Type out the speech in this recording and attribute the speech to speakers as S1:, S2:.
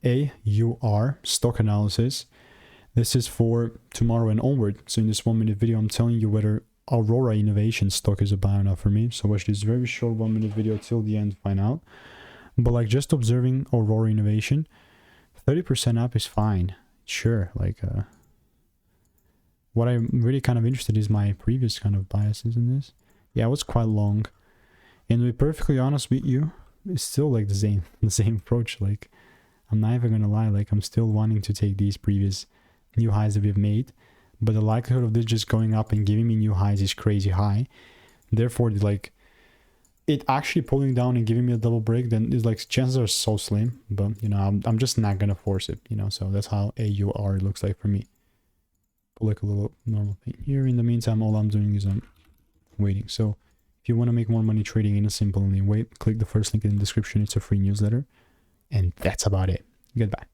S1: AUR stock analysis. This is for tomorrow and onward. So in this 1 minute video, I'm telling you whether Aurora Innovation stock is a buy or not for me. So watch this very short 1 minute video till the end to find out. But like just observing Aurora Innovation, 30% up is fine. Sure, like what I'm really kind of interested in is my previous kind of biases in this. Yeah, it was quite long. And to be perfectly honest with you, it's still like the same approach. Like I'm not even gonna lie, like I'm still wanting to take these previous new highs that we've made, but the likelihood of this just going up and giving me new highs is crazy high. Therefore, like it actually pulling down and giving me a double break, then it's like chances are so slim. But you know, I'm just not gonna force it, you know. So that's how AUR looks like for me. Put like a little normal thing here. In the meantime, all I'm doing is I'm waiting. So if you want to make more money trading in a simple only way, click the first link in the description. It's a free newsletter, and that's about it. Goodbye.